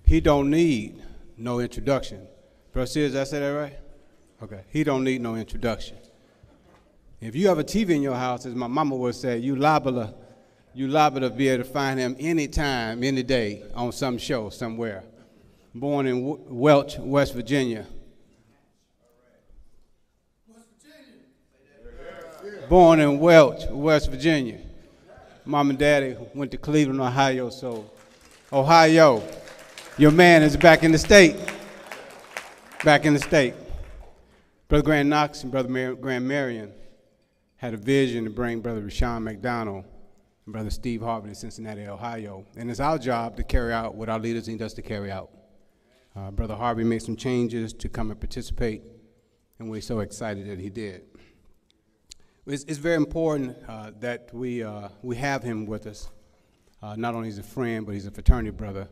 he don't need no introduction. Brother Sears, did I say that right? Okay. He don't need no introduction. If you have a TV in your house, as my mama would say, you liable to be able to find him anytime, any day on some show somewhere. Born in Welch, West Virginia. Born in Welch, West Virginia. Mom and Daddy went to Cleveland, Ohio, so Ohio, your man is back in the state. Back in the state. Brother Grant Knox and Brother Grant Marion had a vision to bring Brother Rashawn McDonald and Brother Steve Harvey to Cincinnati, Ohio. And it's our job to carry out what our leaders need us to carry out. Brother Harvey made some changes to come and participate, and we're so excited that he did. It's very important that we have him with us. Not only is he a friend, but he's a fraternity brother.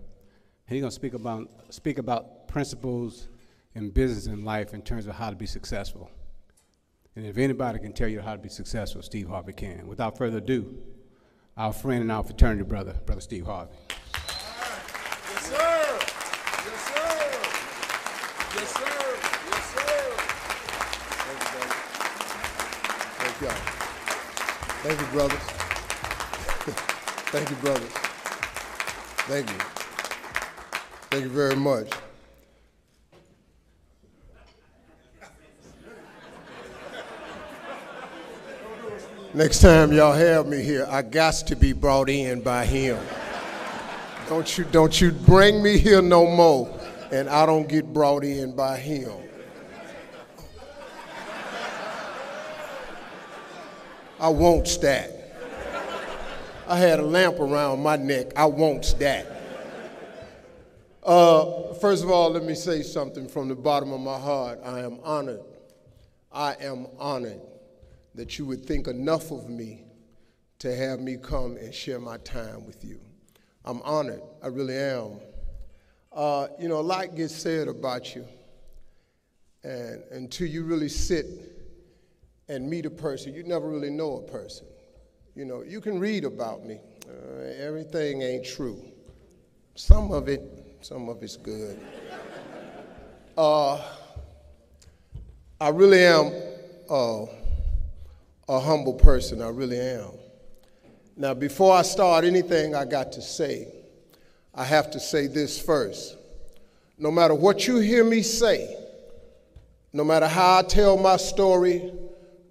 And he's going to speak about principles in business and life in terms of how to be successful. And if anybody can tell you how to be successful, Steve Harvey can. Without further ado, our friend and our fraternity brother, Brother Steve Harvey. Yes, sir. Yes, sir. Yes, sir. Yes, sir. Thank you, y'all. Thank you, brothers. Thank you, brothers. Thank you. Thank you very much. Next time y'all have me here, I got to be brought in by him. Don't you bring me here no more, and I don't get brought in by him. I wants that. I had a lamp around my neck. I wants that. First of all, let me say something from the bottom of my heart. I am honored. I am honored that you would think enough of me to have me come and share my time with you. I'm honored, I really am. You know, a lot gets said about you, and until you really sit and meet a person, you never really know a person. You know, you can read about me. Everything ain't true. Some of it's good. I really am a humble person, I really am. Now, before I start anything I got to say, I have to say this first. No matter what you hear me say, no matter how I tell my story,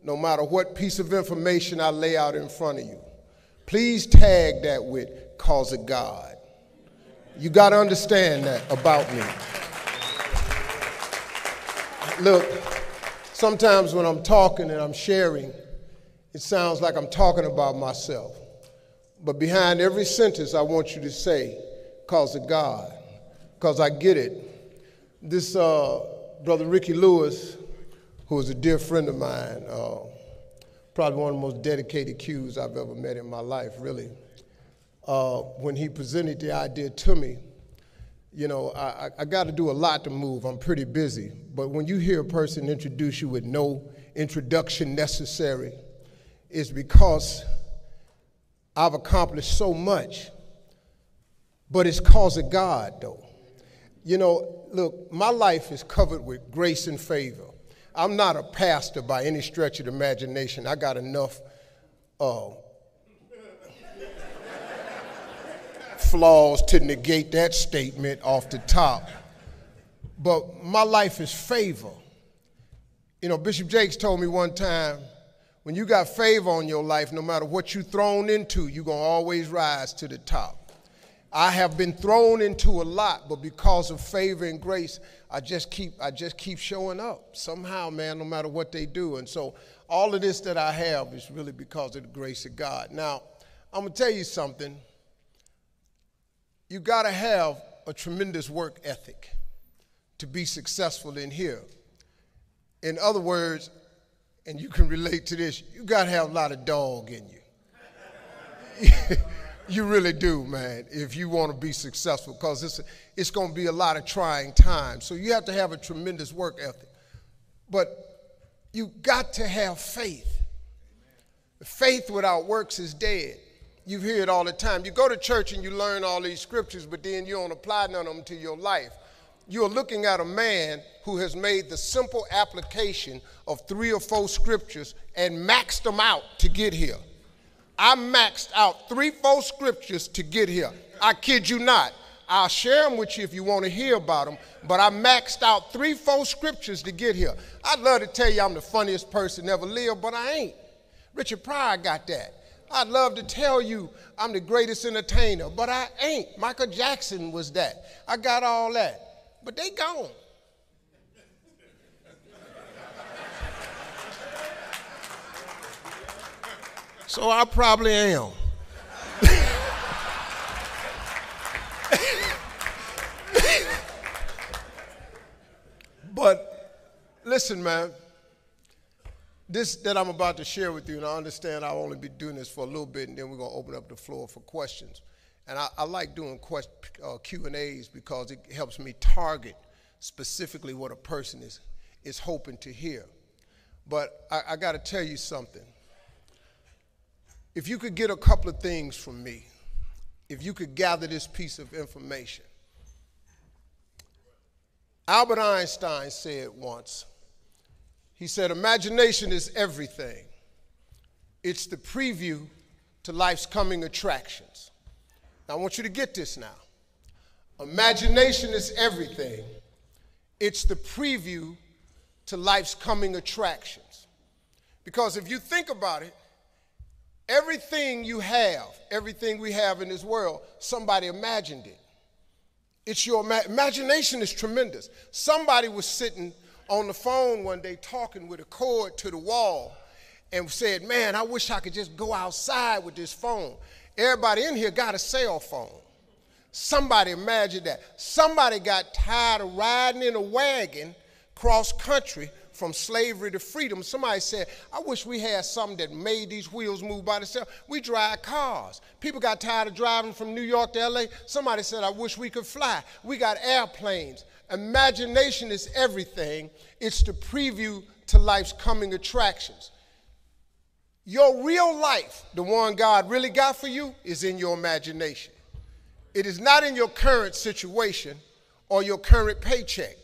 no matter what piece of information I lay out in front of you, please tag that with "cause of God." You got to understand that about me. Look, sometimes when I'm talking and I'm sharing, it sounds like I'm talking about myself. But behind every sentence, I want you to say, "cause of God," because I get it. This Brother Ricky Lewis, who is a dear friend of mine, probably one of the most dedicated Qs I've ever met in my life, really. When he presented the idea to me, you know, I got to do a lot to move. I'm pretty busy. But when you hear a person introduce you with no introduction necessary, it's because I've accomplished so much. But it's cause of God, though. You know, look, my life is covered with grace and favor. I'm not a pastor by any stretch of the imagination. I got enough flaws to negate that statement off the top. But my life is favor. You know, Bishop Jakes told me one time, when you got favor on your life, no matter what you're thrown into, you're going to always rise to the top. I have been thrown into a lot, but because of favor and grace, I just keep showing up somehow, man, no matter what they do. And so all of this that I have is really because of the grace of God. Now, I'm going to tell you something. You got to have a tremendous work ethic to be successful in here. In other words, and you can relate to this, you got to have a lot of dog in you. You really do, man, if you want to be successful, because it's going to be a lot of trying times. So you have to have a tremendous work ethic. But you got to have faith. Faith without works is dead. You hear it all the time. You go to church and you learn all these scriptures, but then you don't apply none of them to your life. You're looking at a man who has made the simple application of 3 or 4 scriptures and maxed them out to get here. I maxed out 3, 4 scriptures to get here. I kid you not. I'll share them with you if you want to hear about them, but I maxed out 3, 4 scriptures to get here. I'd love to tell you I'm the funniest person ever lived, but I ain't. Richard Pryor got that. I'd love to tell you I'm the greatest entertainer, but I ain't. Michael Jackson was that. I got all that. But they gone. So I probably am. But listen, man, this that I'm about to share with you, and I understand I'll only be doing this for a little bit, and then we're going to open up the floor for questions. And I like doing Q&As because it helps me target specifically what a person is hoping to hear. But I got to tell you something. If you could get a couple of things from me, if you could gather this piece of information. Albert Einstein said once, he said, imagination is everything. It's the preview to life's coming attractions. Now, I want you to get this now. Imagination is everything. It's the preview to life's coming attractions. Because if you think about it, everything you have, everything we have in this world, somebody imagined it. It's your imagination is tremendous. Somebody was sitting on the phone one day talking with a cord to the wall and said, man, I wish I could just go outside with this phone. Everybody in here got a cell phone. Somebody imagined that. Somebody got tired of riding in a wagon cross country from slavery to freedom. Somebody said, I wish we had something that made these wheels move by themselves. We drive cars. People got tired of driving from New York to LA. Somebody said, I wish we could fly. We got airplanes. Imagination is everything. It's the preview to life's coming attractions. Your real life, the one God really got for you, is in your imagination. It is not in your current situation or your current paycheck.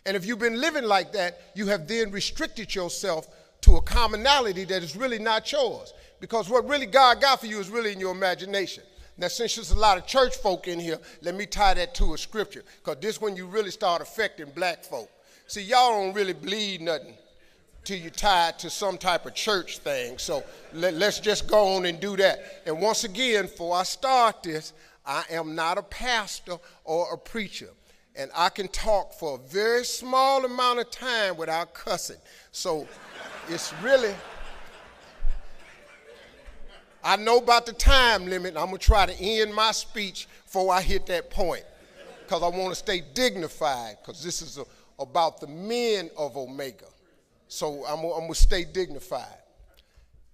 And if you've been living like that, you have then restricted yourself to a commonality that is really not yours. Because what really God got for you is really in your imagination. Now, since there's a lot of church folk in here, let me tie that to a scripture. Because this is when you really start affecting black folk. See, y'all don't really bleed nothing till you tie it to some type of church thing. So let's just go on and do that. And once again, before I start this, I am not a pastor or a preacher. And I can talk for a very small amount of time without cussing. So it's really, I know about the time limit. And I'm going to try to end my speech before I hit that point. Because I want to stay dignified. Because this is about the men of Omega. So I'm going to stay dignified.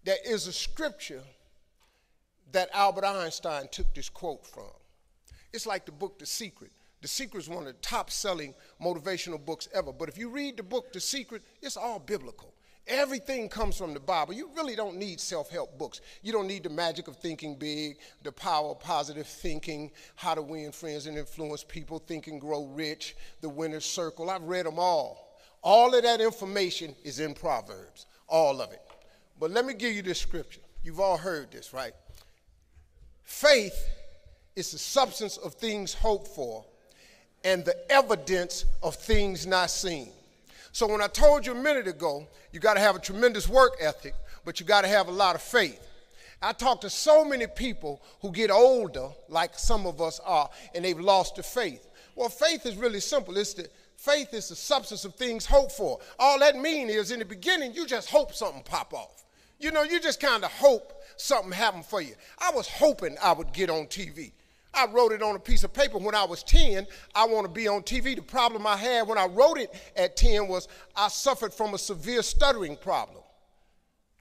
There is a scripture that Albert Einstein took this quote from. It's like the book The Secret. The Secret is one of the top-selling motivational books ever. But if you read the book The Secret, it's all biblical. Everything comes from the Bible. You really don't need self-help books. You don't need The Magic of Thinking Big, The Power of Positive Thinking, How to Win Friends and Influence People, Think and Grow Rich, The Winner's Circle. I've read them all. All of that information is in Proverbs, all of it. But let me give you this scripture. You've all heard this, right? Faith is the substance of things hoped for and the evidence of things not seen. So when I told you a minute ago, you got to have a tremendous work ethic, but you got to have a lot of faith. I talk to so many people who get older, like some of us are, and they've lost the faith. Well, faith is really simple. Faith is the substance of things hoped for. All that means is in the beginning, you just hope something pop off. You know, you just kind of hope something happened for you. I was hoping I would get on TV. I wrote it on a piece of paper when I was 10. I want to be on TV. The problem I had when I wrote it at 10 was I suffered from a severe stuttering problem.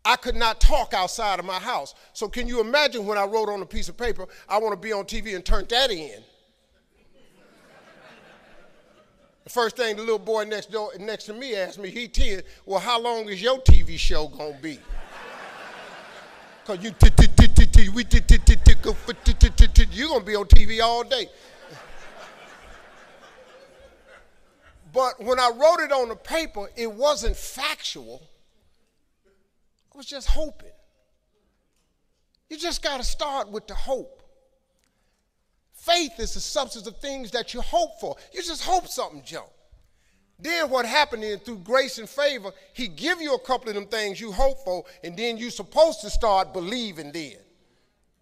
I could not talk outside of my house. So can you imagine when I wrote on a piece of paper, I want to be on TV and turned that in? The first thing the little boy next to me asked me, he 10, well, how long is your TV show going to be? Because you you're going to be on TV all day. But when I wrote it on the paper, it wasn't factual. I was just hoping. You just got to start with the hope. Faith is the substance of things that you hope for. You just hope something, Joe. Then what happened is through grace and favor, he give you a couple of them things you hope for, and then you're supposed to start believing then.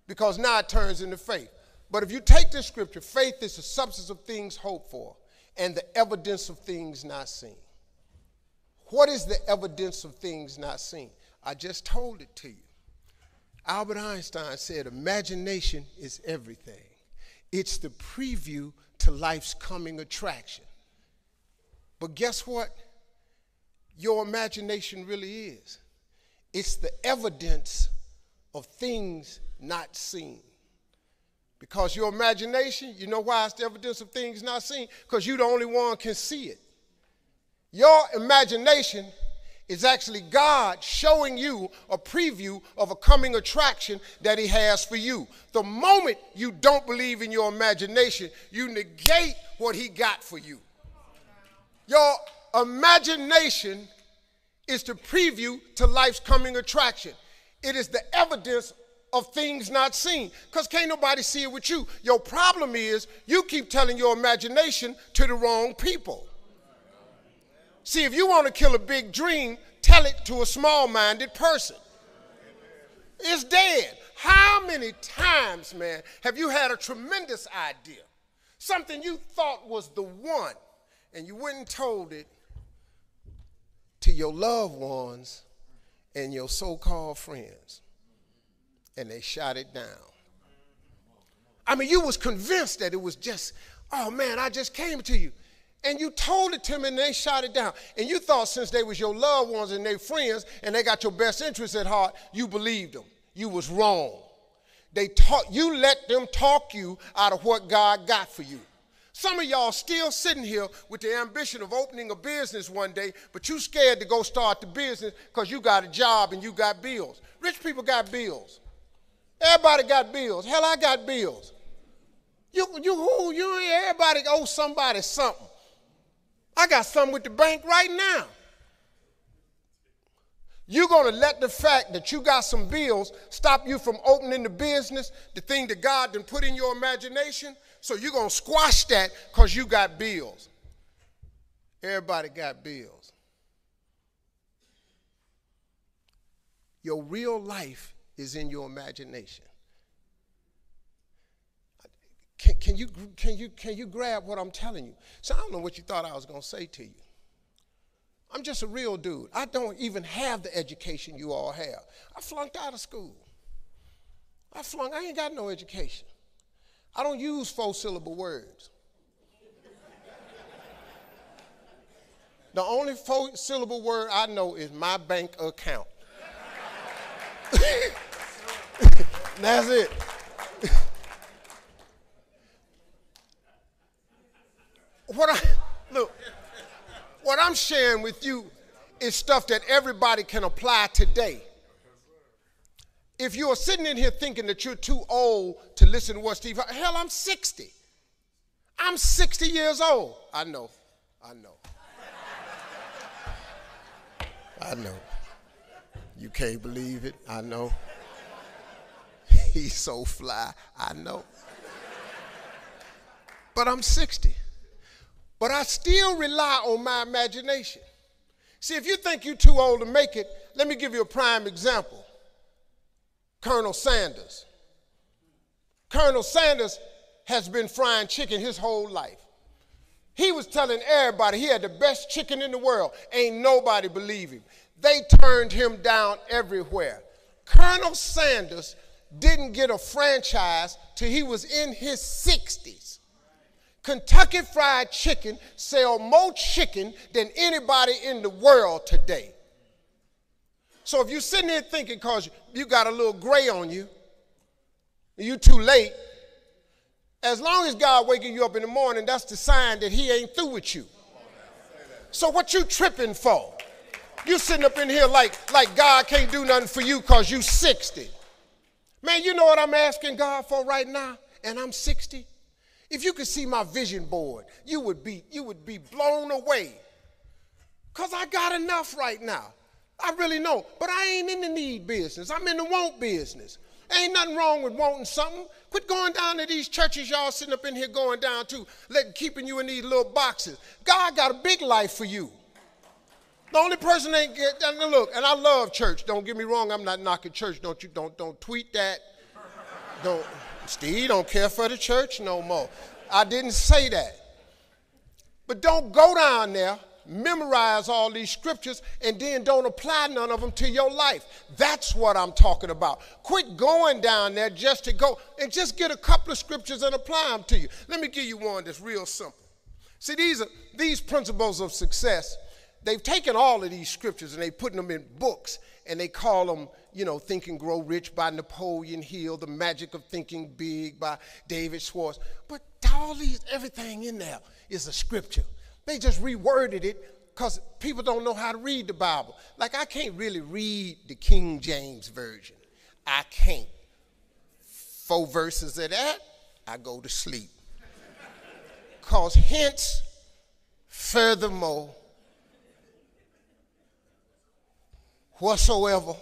Because now it turns into faith. But if you take this scripture, faith is the substance of things hoped for and the evidence of things not seen. What is the evidence of things not seen? I just told it to you. Albert Einstein said, imagination is everything. It's the preview to life's coming attraction. But guess what? Your imagination really is. It's the evidence of things not seen. Because your imagination, you know why it's the evidence of things not seen? Because you're the only one can see it. Your imagination is actually God showing you a preview of a coming attraction that he has for you. The moment you don't believe in your imagination, you negate what he got for you. Your imagination is the preview to life's coming attraction. It is the evidence of things not seen, because can't nobody see it with you. Your problem is you keep telling your imagination to the wrong people. See, if you want to kill a big dream, tell it to a small-minded person. It's dead. How many times, man, have you had a tremendous idea, something you thought was the one, and you went and told it to your loved ones and your so-called friends, and they shot it down? I mean, you was convinced that it was just, oh man, I just came to you. And you told it to them and they shot it down. And you thought since they was your loved ones and their friends and they got your best interests at heart, you believed them. You was wrong. You let them talk you out of what God got for you. Some of y'all still sitting here with the ambition of opening a business one day, but you scared to go start the business because you got a job and you got bills. Rich people got bills. Everybody got bills. Hell, I got bills. Everybody owes somebody something. I got something with the bank right now. You're going to let the fact that you got some bills stop you from opening the business, the thing that God done put in your imagination? So you're going to squash that because you got bills. Everybody got bills. Your real life is in your imagination. Can you grab what I'm telling you? So I don't know what you thought I was going to say to you. I'm just a real dude. I don't even have the education you all have. I flunked out of school. I ain't got no education. I don't use 4-syllable words. The only 4-syllable word I know is my bank account. That's it. What I'm sharing with you is stuff that everybody can apply today. If you are sitting in here thinking that you're too old to listen to what Steve, hell, I'm 60. I'm 60 years old. I know. You can't believe it. I know. He's so fly. I know. But I'm 60. But I still rely on my imagination. See, if you think you're too old to make it, let me give you a prime example. Colonel Sanders. Colonel Sanders has been frying chicken his whole life. He was telling everybody he had the best chicken in the world. Ain't nobody believe him. They turned him down everywhere. Colonel Sanders didn't get a franchise till he was in his 60s. Kentucky Fried Chicken sell more chicken than anybody in the world today. So if you're sitting here thinking because you got a little gray on you, you too late, as long as God waking you up in the morning, that's the sign that he ain't through with you. So what you tripping for? You sitting up in here like God can't do nothing for you because you 60. Man, you know what I'm asking God for right now? And I'm 60. If you could see my vision board, you would be blown away. Because I got enough right now. I really know. But I ain't in the need business. I'm in the want business. Ain't nothing wrong with wanting something. Quit going down to these churches y'all sitting up in here going down to, keeping you in these little boxes. God got a big life for you. The only person ain't get, look, and I love church. Don't get me wrong, I'm not knocking church. Don't tweet that. Steve don't care for the church no more. I didn't say that. But don't go down there, memorize all these scriptures, and then don't apply none of them to your life. That's what I'm talking about. Quit going down there just to go and just get a couple of scriptures and apply them to you. Let me give you one that's real simple. See, these principles of success, they've taken all of these scriptures and they putting them in books, and they call them, Think and Grow Rich by Napoleon Hill, The Magic of Thinking Big by David Schwartz. But everything in there is a scripture. They just reworded it because people don't know how to read the Bible. Like, I can't really read the King James Version. I can't. 4 verses of that, I go to sleep. Because hence, furthermore, whatsoever,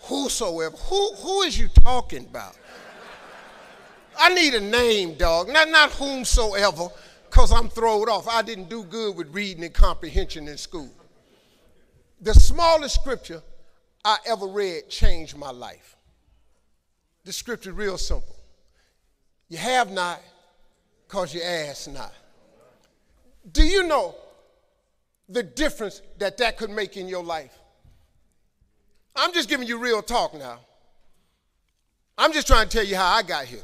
whosoever, who is you talking about? I need a name, dog, not whomsoever, because I'm thrown off. I didn't do good with reading and comprehension in school. The smallest scripture I ever read changed my life. The scripture is real simple. You have not because you ask not. Do you know the difference that could make in your life? I'm just giving you real talk now. I'm just trying to tell you how I got here.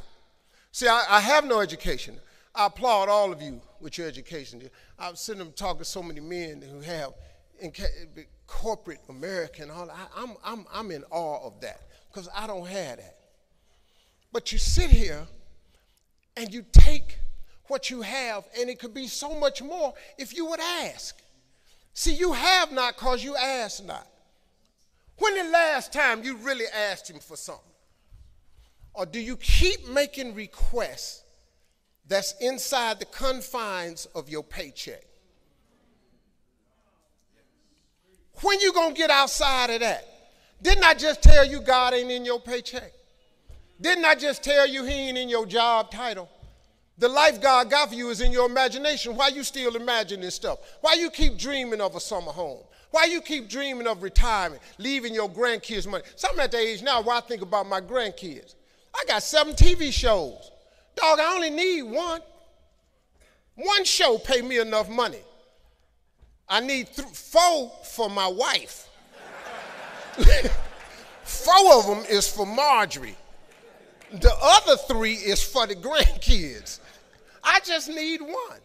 See, I have no education. I applaud all of you with your education. I've seen them talking to so many men who have in corporate America and all that. I'm in awe of that because I don't have that. But you sit here and you take what you have, and it could be so much more if you would ask. See, you have not because you ask not. When the last time you really asked him for something? Or do you keep making requests that's inside the confines of your paycheck? When you gonna get outside of that? Didn't I just tell you God ain't in your paycheck? Didn't I just tell you he ain't in your job title? The life God got for you is in your imagination. Why you still imagining stuff? Why you keep dreaming of a summer home? Why you keep dreaming of retirement, leaving your grandkids money? So I'm at the age now where I think about my grandkids. I got 7 TV shows. Dog, I only need one. One show pay me enough money. I need 4 for my wife. 4 of them is for Marjorie. The other 3 is for the grandkids. I just need one.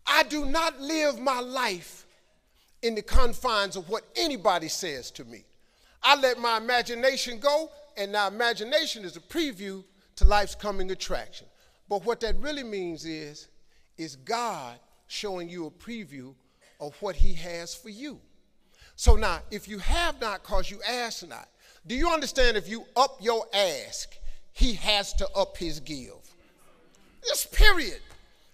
I do not live my life in the confines of what anybody says to me. I let my imagination go, and now imagination is a preview to life's coming attraction. But what that really means is God showing you a preview of what he has for you. So now, if you have not because you ask not, do you understand if you up your ask, he has to up his give? This period.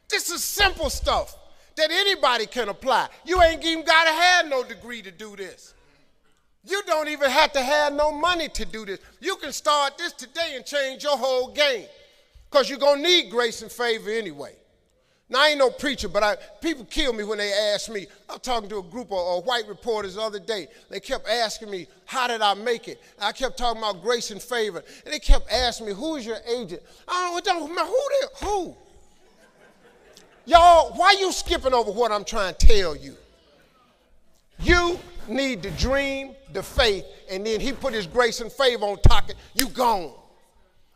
This is simple stuff that anybody can apply. You ain't even got to have no degree to do this. You don't even have to have no money to do this. You can start this today and change your whole game because you're going to need grace and favor anyway. Now, I ain't no preacher, but people kill me when they ask me. I was talking to a group of white reporters the other day. They kept asking me, how did I make it? And I kept talking about grace and favor. And they kept asking me, who is your agent? I don't know, who? Y'all, why you skipping over what I'm trying to tell you? You need the dream, the faith, and then he put his grace and favor on top of it, you gone.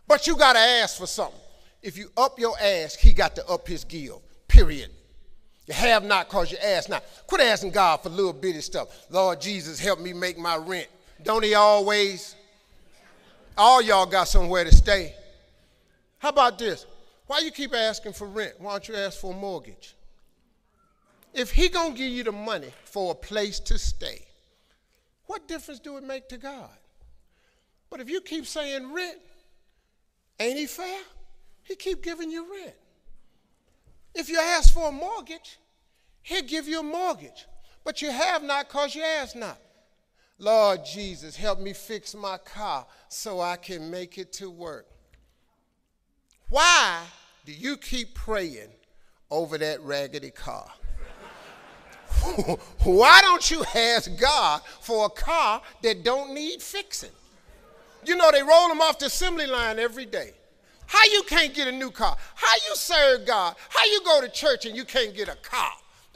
But you got to ask for something. If you up your ask, he got to up his give, period. You have not because you ask not. Quit asking God for little bitty stuff. Lord Jesus, help me make my rent. Don't he always? All y'all got somewhere to stay. How about this? Why you keep asking for rent? Why don't you ask for a mortgage? If he gonna give you the money for a place to stay, what difference do it make to God? But if you keep saying rent, ain't he fair? He keep giving you rent. If you ask for a mortgage, he'll give you a mortgage. But you have not because you ask not. Lord Jesus, help me fix my car so I can make it to work. Why do you keep praying over that raggedy car? Why don't you ask God for a car that don't need fixing? You know, they roll them off the assembly line every day. How you can't get a new car? How you serve God? How you go to church and you can't get a car?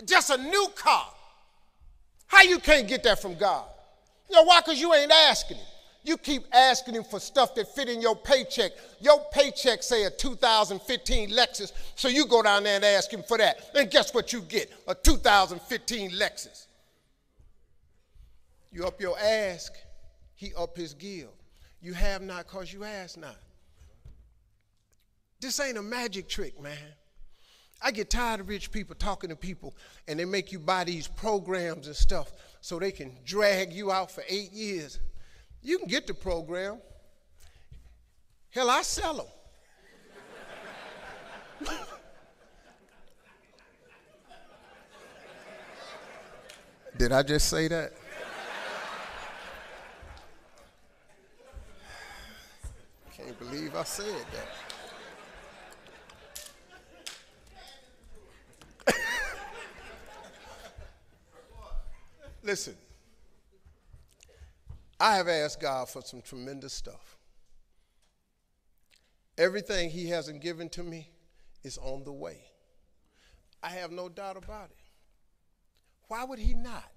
Just a new car. How you can't get that from God? You know why? Because you ain't asking him. You keep asking him for stuff that fit in your paycheck. Your paycheck say a 2015 Lexus, so you go down there and ask him for that. And guess what you get? A 2015 Lexus. You up your ask, he up his give. You have not because you ask not. This ain't a magic trick, man. I get tired of rich people talking to people, and they make you buy these programs and stuff so they can drag you out for 8 years. You can get the program. Hell, I sell them. Did I just say that? Can't believe I said that. Listen, I have asked God for some tremendous stuff. Everything he hasn't given to me is on the way. I have no doubt about it. Why would he not?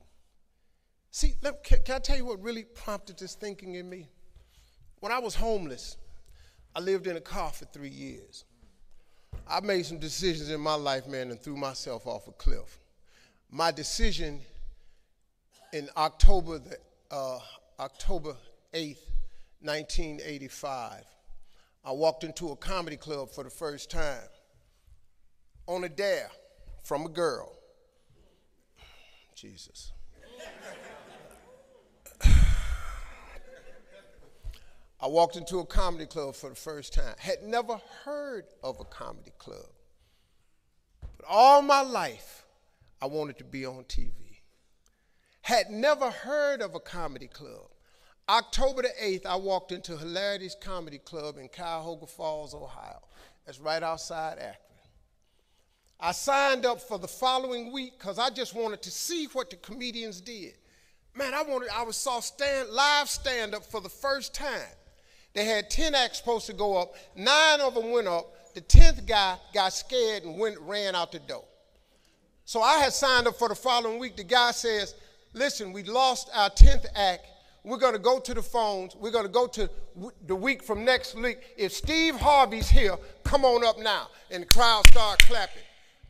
See, can I tell you what really prompted this thinking in me? When I was homeless, I lived in a car for 3 years. I made some decisions in my life, man, and threw myself off a cliff. My decision in October 8th, 1985, I walked into a comedy club for the first time on a dare from a girl. Jesus. I walked into a comedy club for the first time. Had never heard of a comedy club. But all my life, I wanted to be on TV. Had never heard of a comedy club. October the 8th, I walked into Hilarity's Comedy Club in Cuyahoga Falls, Ohio. That's right outside Akron. I signed up for the following week because I just wanted to see what the comedians did. Man, I saw live stand-up for the first time. They had 10 acts supposed to go up. 9 of them went up. The 10th guy got scared and ran out the door. So I had signed up for the following week. The guy says, listen, we lost our 10th act. We're going to go to the phones. We're going to go to the week from next week. If Steve Harvey's here, come on up now. And the crowd started clapping.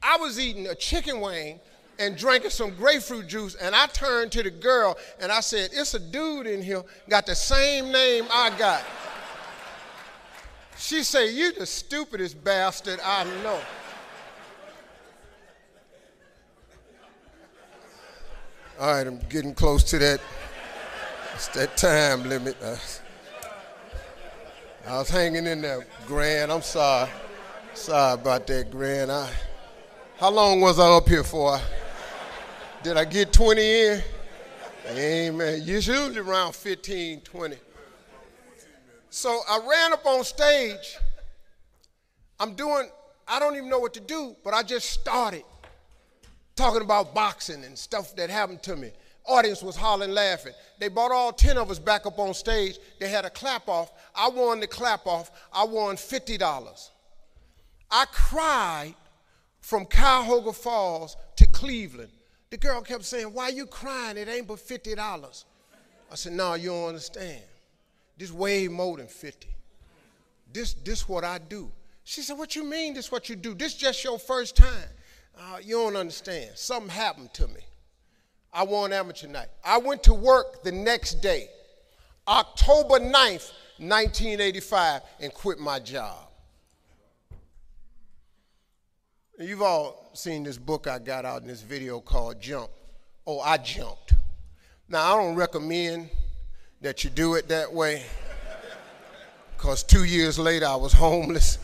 I was eating a chicken wing and drinking some grapefruit juice, and I turned to the girl, and I said, it's a dude in here, got the same name I got. She said, you the stupidest bastard I know. All right, I'm getting close to that. It's that time limit. I was hanging in there, Grand. I'm sorry. Sorry about that, Grand. How long was I up here for? Did I get 20 in? Amen. Usually around 15, 20. So I ran up on stage. I don't even know what to do, but I just started talking about boxing and stuff that happened to me. Audience was hollering, laughing. They brought all 10 of us back up on stage. They had a clap off. I won the clap off. I won $50. I cried from Cuyahoga Falls to Cleveland. The girl kept saying, why you crying? It ain't but $50. I said, no, you don't understand. This way more than 50. This what I do. She said, what you mean this what you do? This just your first time. You don't understand. Something happened to me. I won amateur night. I went to work the next day, October 9th, 1985, and quit my job. You've all seen this book I got out in this video called Jump. Oh, I jumped. Now, I don't recommend that you do it that way. because 2 years later I was homeless.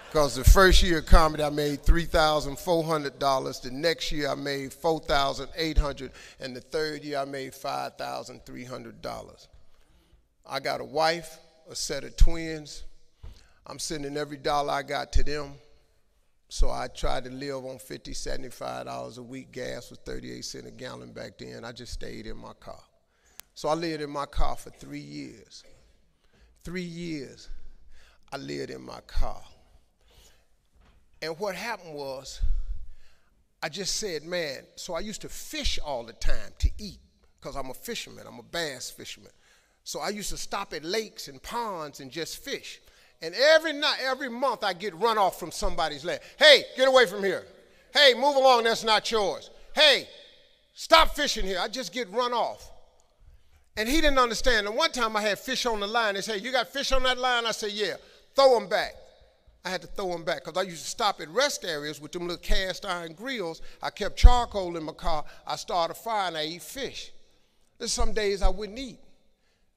Because the first year of comedy I made $3,400. The next year I made $4,800. And the third year I made $5,300. I got a wife, a set of twins. I'm sending every dollar I got to them. So I tried to live on $50, $75 a week. Gas was 38 cents a gallon back then. I just stayed in my car. So I lived in my car for 3 years. 3 years I lived in my car. And what happened was, I just said, man, so I used to fish all the time to eat, because I'm a fisherman, I'm a bass fisherman. So I used to stop at lakes and ponds and just fish. And every night, every month, I get run off from somebody's land. Hey, get away from here. Hey, move along, that's not yours. Hey, stop fishing here. I just get run off. And he didn't understand. And one time I had fish on the line. They said, you got fish on that line? I said, yeah. Throw them back. I had to throw them back because I used to stop at rest areas with them little cast iron grills. I kept charcoal in my car. I started a fire and I eat fish. There's some days I wouldn't eat.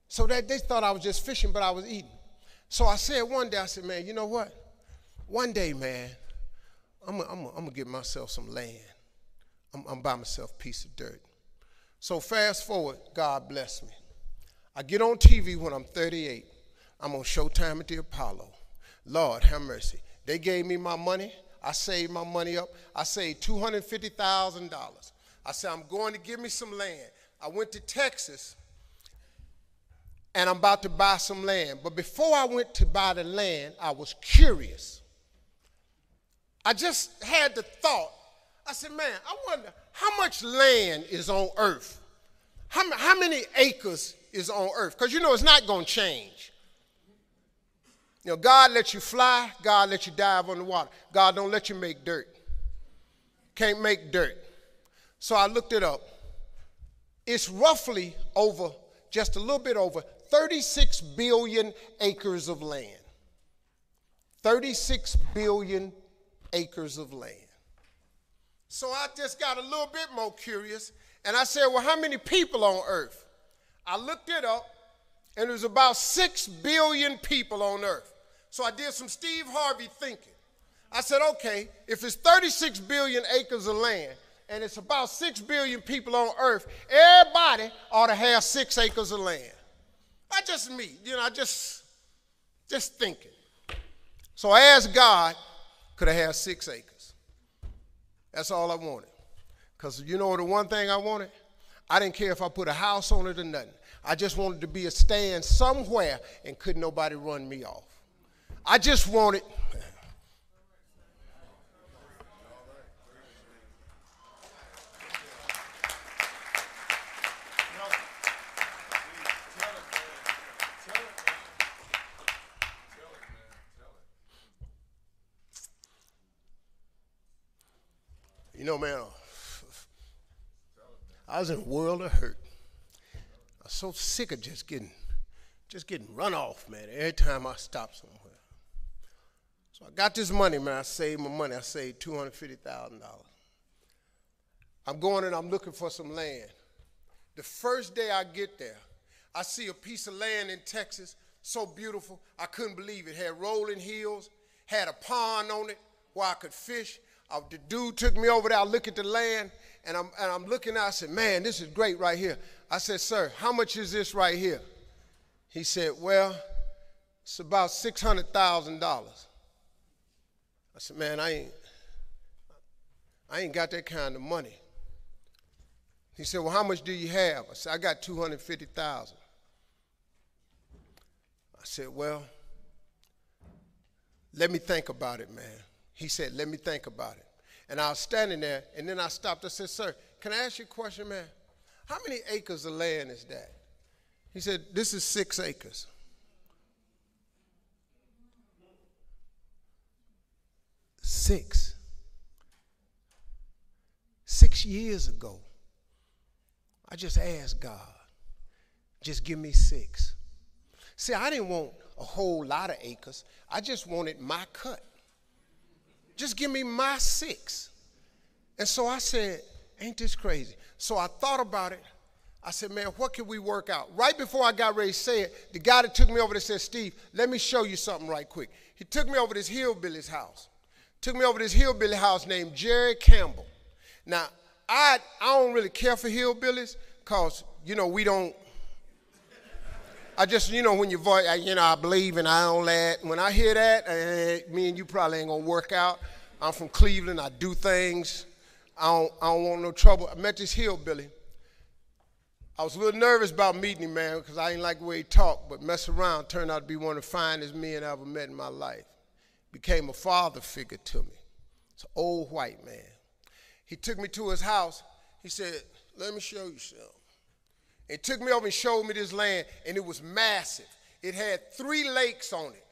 So they thought I was just fishing, but I was eating. So I said one day, I said, man, you know what? One day, man, I'm going to get myself some land. I'm buy myself a piece of dirt. So fast forward, God bless me. I get on TV when I'm 38. I'm on Showtime at the Apollo. Lord, have mercy. They gave me my money. I saved my money up. I saved $250,000. I said, I'm going to give me some land. I went to Texas, and I'm about to buy some land. But before I went to buy the land, I was curious. I just had the thought. I said, man, I wonder how much land is on earth? How many acres is on earth? Because, you know, it's not going to change. You know, God lets you fly. God lets you dive on the water. God don't let you make dirt. Can't make dirt. So I looked it up. It's roughly over, just a little bit over, 36 billion acres of land. 36 billion acres of land. So I just got a little bit more curious, and I said, well, how many people on earth? I looked it up, and there's about 6 billion people on earth. So I did some Steve Harvey thinking. I said, okay, if it's 36 billion acres of land, and it's about 6 billion people on earth, everybody ought to have 6 acres of land. Not just me, you know, just thinking. So I asked God, could I have 6 acres? That's all I wanted. Because you know the one thing I wanted? I didn't care if I put a house on it or nothing. I just wanted to be a stand somewhere and couldn't nobody run me off. I just wanted. You know, man, I was in a world of hurt. I was so sick of just getting run off, man, every time I stopped somewhere. So I got this money, man. I saved my money. I saved $250,000. I'm going and I'm looking for some land. The first day I get there, I see a piece of land in Texas, so beautiful, I couldn't believe it. It had rolling hills, had a pond on it where I could fish. The dude took me over there. I look at the land, and I'm looking out. I said, man, this is great right here. I said, sir, how much is this right here? He said, well, it's about $600,000. I said, man, I ain't got that kind of money. He said, well, how much do you have? I said, I got $250,000. I said, well, let me think about it, man. He said, let me think about it. And I was standing there, and then I stopped. I said, sir, can I ask you a question, man? How many acres of land is that? He said, this is 6 acres. Six years ago, I just asked God, just give me 6. See, I didn't want a whole lot of acres. I just wanted my cut. Just give me my 6. And so I said, ain't this crazy? So I thought about it. I said, man, what can we work out? Right before I got ready to say it, the guy that took me over there said, Steve, let me show you something right quick. He took me over to this hillbilly's house. Took me over to this hillbilly house named Jerry Campbell. Now, I don't really care for hillbillies because, we don't, I just, when your voice, I believe and I don't let. When I hear that, me and you probably ain't going to work out. I'm from Cleveland. I do things. I don't want no trouble. I met this hillbilly. I was a little nervous about meeting him, man, because I didn't like the way he talked, but mess around, turned out to be one of the finest men I ever met in my life. Became a father figure to me. It's an old white man. He took me to his house. He said, let me show you something. He took me over and showed me this land, and it was massive. It had 3 lakes on it.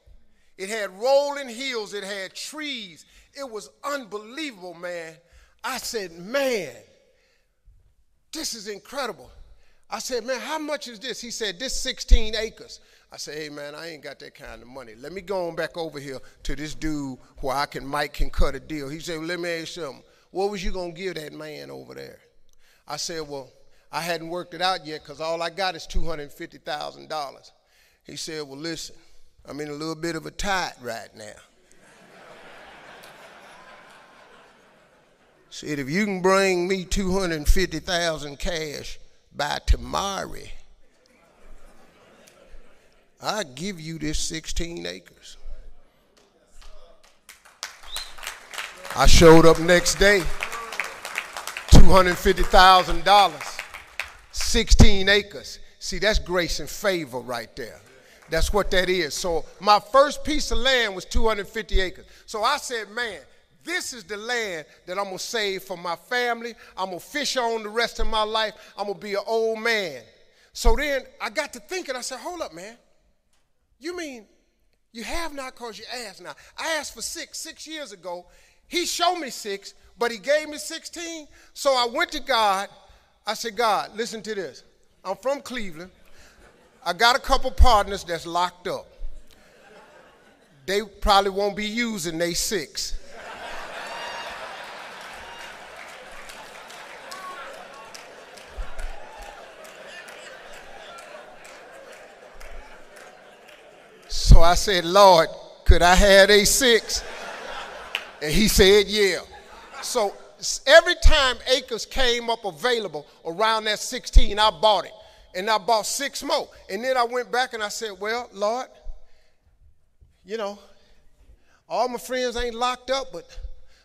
It had rolling hills. It had trees. It was unbelievable, man. I said, man, this is incredible. I said, man, how much is this? He said, this 16 acres. I said, hey, man, I ain't got that kind of money. Let me go on back over here to this dude where Mike can cut a deal. He said, well, let me ask you something. What was you going to give that man over there? I said, well, I hadn't worked it out yet because all I got is $250,000. He said, well, listen, I'm in a little bit of a tight right now. Said, if you can bring me $250,000 cash by tomorrow, I'll give you this 16 acres. I showed up next day, $250,000, 16 acres. See, that's grace and favor right there. That's what that is. So my first piece of land was 250 acres. So I said, man, this is the land that I'm going to save for my family. I'm going to fish on the rest of my life. I'm going to be an old man. So then I got to thinking, I said, hold up, man. You mean you have not because you ask now? I asked for 6 years ago. He showed me 6, but he gave me 16. So I went to God. I said, God, listen to this. I'm from Cleveland. I got a couple partners that's locked up. They probably won't be using they 6. So I said, Lord, could I have a 6? And he said, yeah. So every time acres came up available around that 16, I bought it. And I bought 6 more. And then I went back and I said, well, Lord, all my friends ain't locked up, but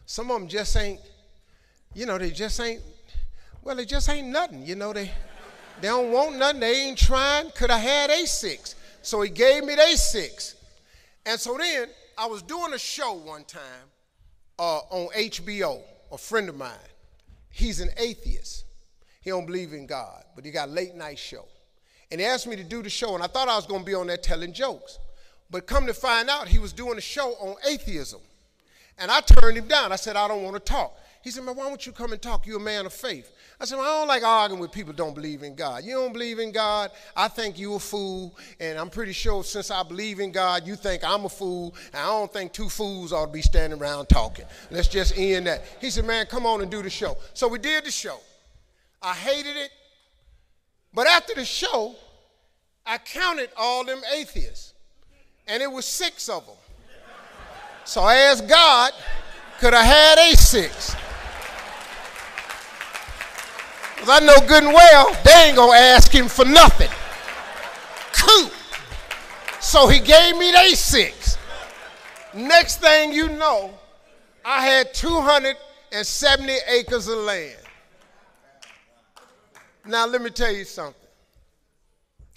some of them just ain't, they just ain't nothing. They don't want nothing. They ain't trying. Could I have a 6? So he gave me they 6. And so then I was doing a show one time on HBO, a friend of mine. He's an atheist. He don't believe in God, but he got a late night show. And he asked me to do the show, and I thought I was going to be on there telling jokes. But come to find out, he was doing a show on atheism. And I turned him down. I said, I don't want to talk. He said, man, why don't you come and talk? You're a man of faith. I said, well, I don't like arguing with people who don't believe in God. You don't believe in God, I think you a fool, and I'm pretty sure since I believe in God, you think I'm a fool, and I don't think 2 fools ought to be standing around talking. Let's just end that. He said, man, come on and do the show. So we did the show. I hated it, but after the show, I counted all them atheists, and it was 6 of them. So I asked God, could I have a 6? Because I know good and well, they ain't going to ask him for nothing. Cool. So he gave me they 6. Next thing you know, I had 270 acres of land. Now, let me tell you something.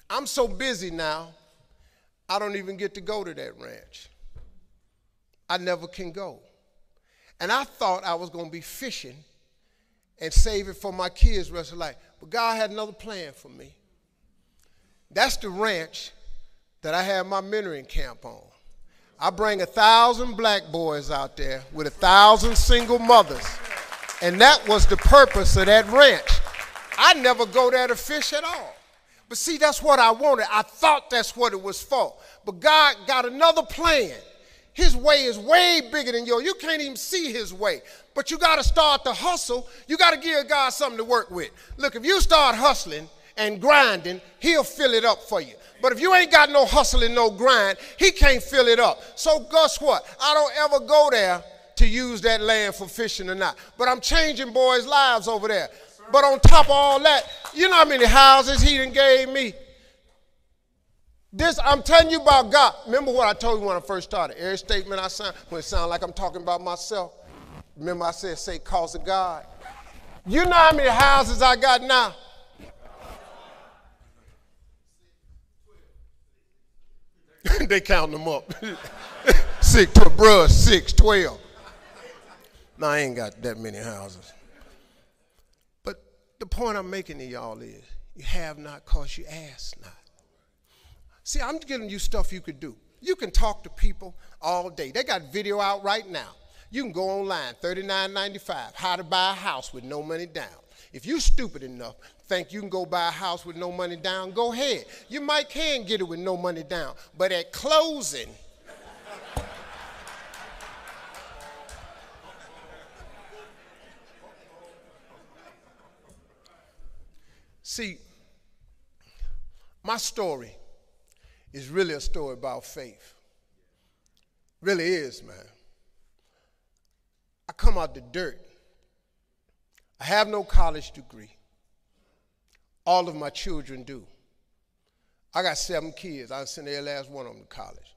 I'm so busy now, I don't even get to go to that ranch. I never can go. And I thought I was going to be fishing and save it for my kids the rest of life. But God had another plan for me. That's the ranch that I have my mentoring camp on. I bring 1,000 black boys out there with 1,000 single mothers. And that was the purpose of that ranch. I never go there to fish at all. But see, that's what I wanted. I thought that's what it was for. But God got another plan. His way is way bigger than yours. You can't even see his way. But you got to start to hustle. You got to give God something to work with. Look, if you start hustling and grinding, he'll fill it up for you. But if you ain't got no hustle and no grind, he can't fill it up. So guess what? I don't ever go there to use that land for fishing or not. But I'm changing boys' lives over there. But on top of all that, you know how many houses he done gave me? I'm telling you about God. Remember what I told you when I first started? Every statement I sound, when it sounds like I'm talking about myself, remember I said, say, cause of God. You know how many houses I got now? They count them up. 6 to a brush, 6, 12. No, I ain't got that many houses. But the point I'm making to y'all is, you have not because you ask not. See, I'm giving you stuff you could do. You can talk to people all day. They got video out right now. You can go online, $39.95, how to buy a house with no money down. If you're stupid enough, think you can go buy a house with no money down, go ahead. You might can get it with no money down, but at closing, see, my story is really a story about faith. Really is, man. I come out the dirt. I have no college degree. All of my children do. I got 7 kids. I sent every last one of them to college.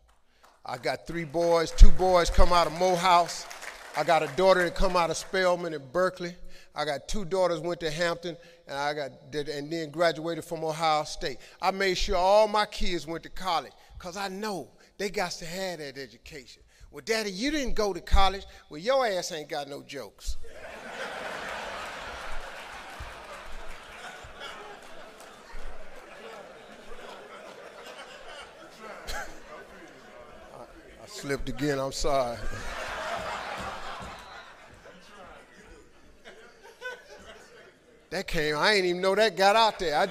I got 3 boys. 2 boys come out of Morehouse. I got a daughter that come out of Spelman and Berkeley. I got 2 daughters went to Hampton, and then graduated from Ohio State. I made sure all my kids went to college because I know they got to have that education. Well, Daddy, you didn't go to college. Well, your ass ain't got no jokes. I slipped again, I'm sorry. That came, I ain't even know that got out there. I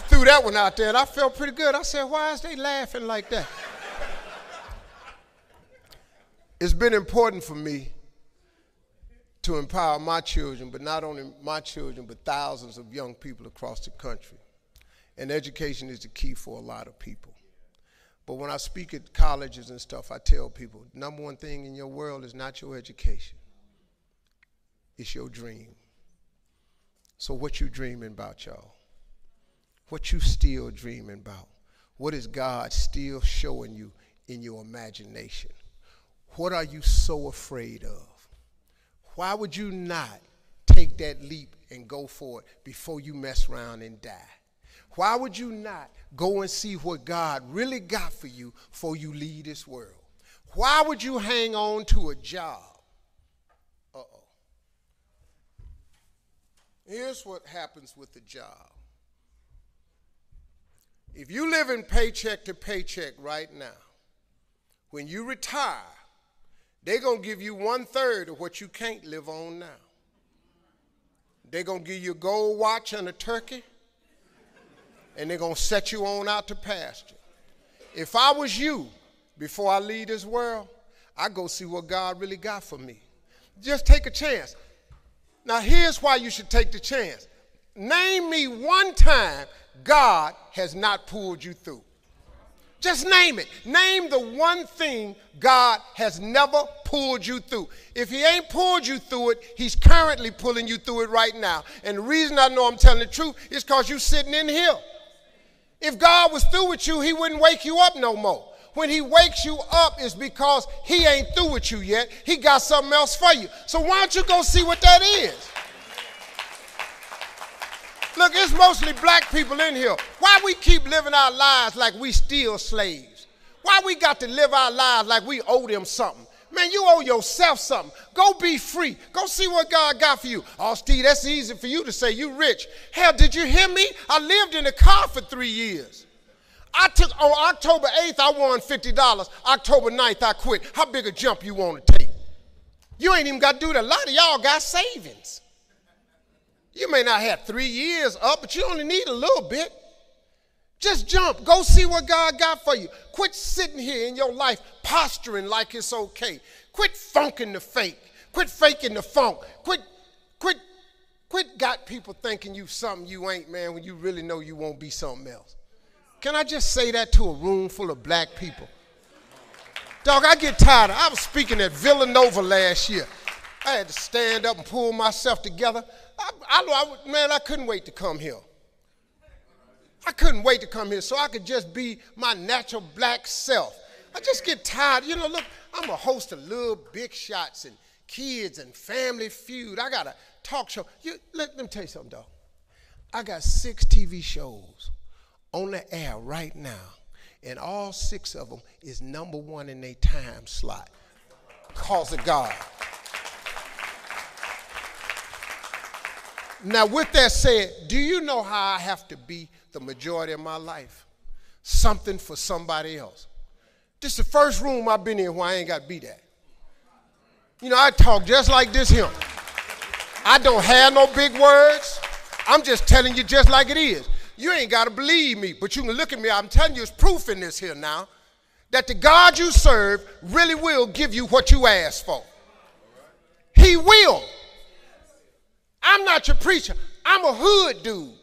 threw that one out there and I felt pretty good. I said, why is they laughing like that? It's been important for me to empower my children, but not only my children, but thousands of young people across the country. And education is the key for a lot of people. But when I speak at colleges and stuff, I tell people, number one thing in your world is not your education. It's your dream. So what you dreaming about, y'all? What you still dreaming about? What is God still showing you in your imagination? What are you so afraid of? Why would you not take that leap and go for it before you mess around and die? Why would you not go and see what God really got for you before you leave this world? Why would you hang on to a job? Here's what happens with the job. If you live in paycheck to paycheck right now, when you retire, they're going to give you 1/3 of what you can't live on now. They're going to give you a gold watch and a turkey, and they're going to set you on out to pasture. If I was you, before I leave this world, I'd go see what God really got for me. Just take a chance. Now, here's why you should take the chance. Name me one time God has not pulled you through. Just name it. Name the one thing God has never pulled you through. If he ain't pulled you through it, he's currently pulling you through it right now. And the reason I know I'm telling the truth is because you're sitting in here. If God was through with you, he wouldn't wake you up no more. When he wakes you up, it's because he ain't through with you yet. He got something else for you. So why don't you go see what that is? Look, it's mostly black people in here. Why we keep living our lives like we still slaves? Why we got to live our lives like we owe them something? Man, you owe yourself something. Go be free. Go see what God got for you. Oh, Steve, that's easy for you to say. You rich. Hell, did you hear me? I lived in a car for 3 years. On October 8th, I won $50. October 9th, I quit. How big a jump you want to take? You ain't even got to do that. A lot of y'all got savings. You may not have 3 years up, but you only need a little bit. Just jump. Go see what God got for you. Quit sitting here in your life posturing like it's okay. Quit funking the fake. Quit faking the funk. Quit Quit got people thinking you something you ain't, man, when you really know you won't be something else. Can I just say that to a room full of black people? Dog, I get tired. I was speaking at Villanova last year. I had to stand up and pull myself together. I couldn't wait to come here. I couldn't wait to come here so I could just be my natural black self. I just get tired. You know, look, I'm a host of Little Big Shots and Kids and Family Feud. I got a talk show. Let me tell you something, dog. I got 6 TV shows on the air right now, and all 6 of them is #1 in their time slot because of God. Now, with that said, do you know how I have to be the majority of my life? Something for somebody else. This is the first room I've been in where I ain't got to be that. You know, I talk just like this here. I don't have no big words. I'm just telling you just like it is. You ain't got to believe me, but you can look at me. I'm telling you, it's proof in this here now that the God you serve really will give you what you ask for. He will. I'm not your preacher. I'm a hood dude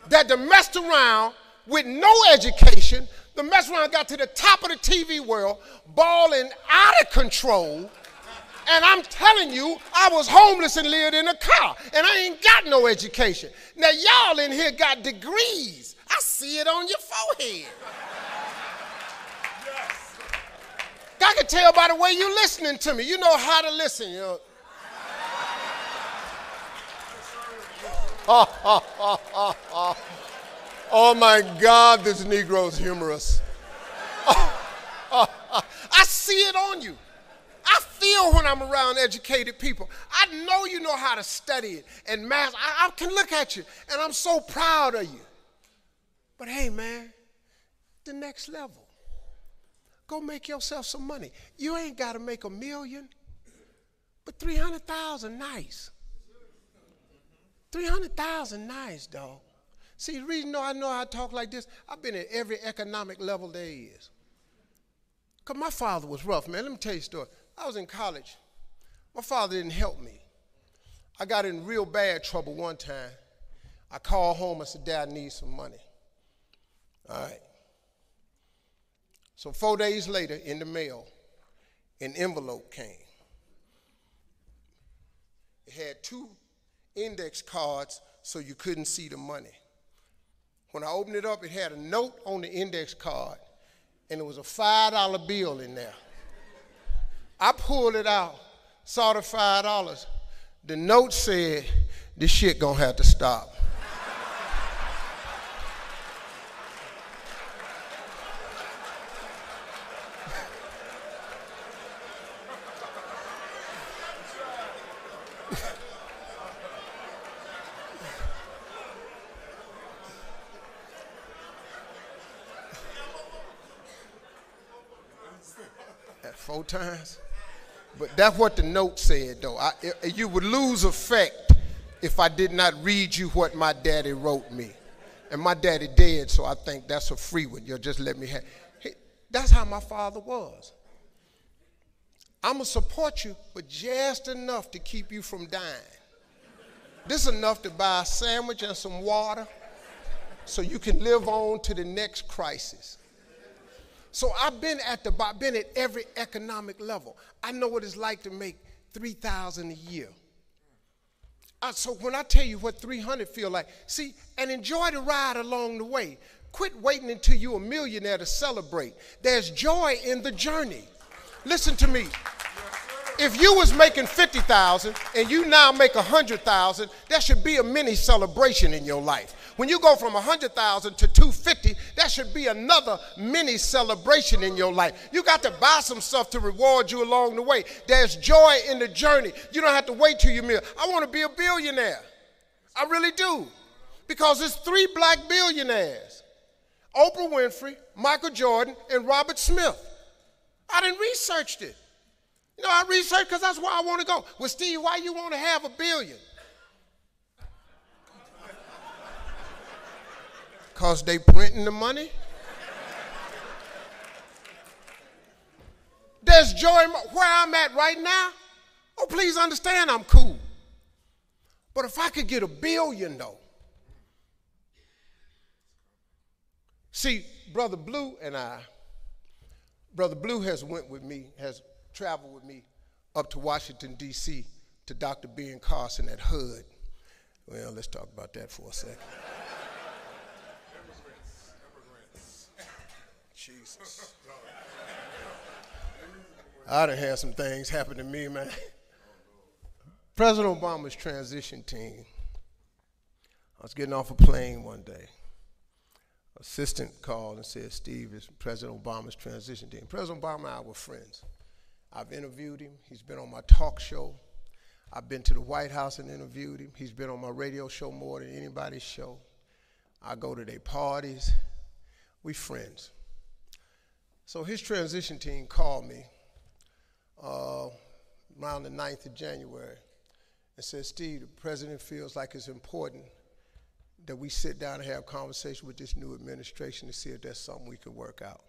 that done messed around with no education, the mess around got to the top of the TV world, balling out of control, and I'm telling you, I was homeless and lived in a car, and I ain't got no education. Now, y'all in here got degrees. I see it on your forehead. Yes. I can tell by the way you're listening to me. You know how to listen, you know. Oh my God, this Negro's humorous. I see it on you. I feel when I'm around educated people. I know you know how to study it and math. I can look at you and I'm so proud of you. But hey, man, the next level. Go make yourself some money. You ain't got to make $1 million, but 300,000, nice. 300,000, nice, dog. See, the reason I know how to talk like this, I've been at every economic level there is. Because my father was rough, man. Let me tell you a story. I was in college. My father didn't help me. I got in real bad trouble one time. I called home and said, Dad, I need some money. All right. So 4 days later, in the mail, an envelope came. It had 2 index cards so you couldn't see the money. When I opened it up, it had a note on the index card, and it was a $5 bill in there. I pulled it out, saw the $5. The note said, this shit gonna have to stop. At 4 times. But that's what the note said, though. You would lose effect if I did not read you what my daddy wrote me. And my daddy dead, so I think that's a free one. You'll just let me have. That's how my father was. I'm going to support you, but just enough to keep you from dying. This is enough to buy a sandwich and some water so you can live on to the next crisis. So I've been at every economic level. I know what it's like to make $3,000 a year. So when I tell you what 300 feel like, see, and enjoy the ride along the way. Quit waiting until you're a millionaire to celebrate. There's joy in the journey. Listen to me. If you was making 50,000 and you now make 100,000, there should be a mini celebration in your life. When you go from 100,000 to 250, that should be another mini celebration in your life. You got to buy some stuff to reward you along the way. There's joy in the journey. You don't have to wait till you're a millionaire. I want to be a billionaire. I really do. Because there's 3 black billionaires. Oprah Winfrey, Michael Jordan, and Robert Smith. I didn't research it. You know, I researched because that's where I want to go. Well, Steve, why you want to have $1 billion? Because they printing the money. There's joy where I'm at right now. Oh, please understand I'm cool. But if I could get $1 billion, though. See, Brother Blue has traveled with me up to Washington, D.C. to Dr. Ben Carson at HUD. Well, let's talk about that for a second. Immigrants. Jesus. I done had some things happen to me, man. President Obama's transition team. I was getting off a plane one day. Assistant called and said, Steve, it's President Obama's transition team. President Obama and I were friends. I've interviewed him. He's been on my talk show. I've been to the White House and interviewed him. He's been on my radio show more than anybody's show. I go to their parties. We friends. So his transition team called me around the 9th of January and said, Steve, the president feels like it's important that we sit down and have a conversation with this new administration to see if there's something we can work out.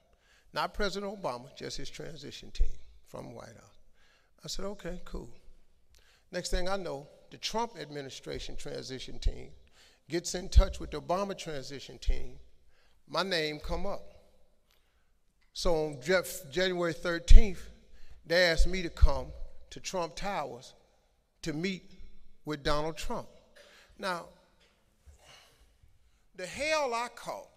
Not President Obama, just his transition team from the White House. I said, okay, cool. Next thing I know, the Trump administration transition team gets in touch with the Obama transition team. My name come up. So on January 13th, they asked me to come to Trump Towers to meet with Donald Trump. Now, the hell I caught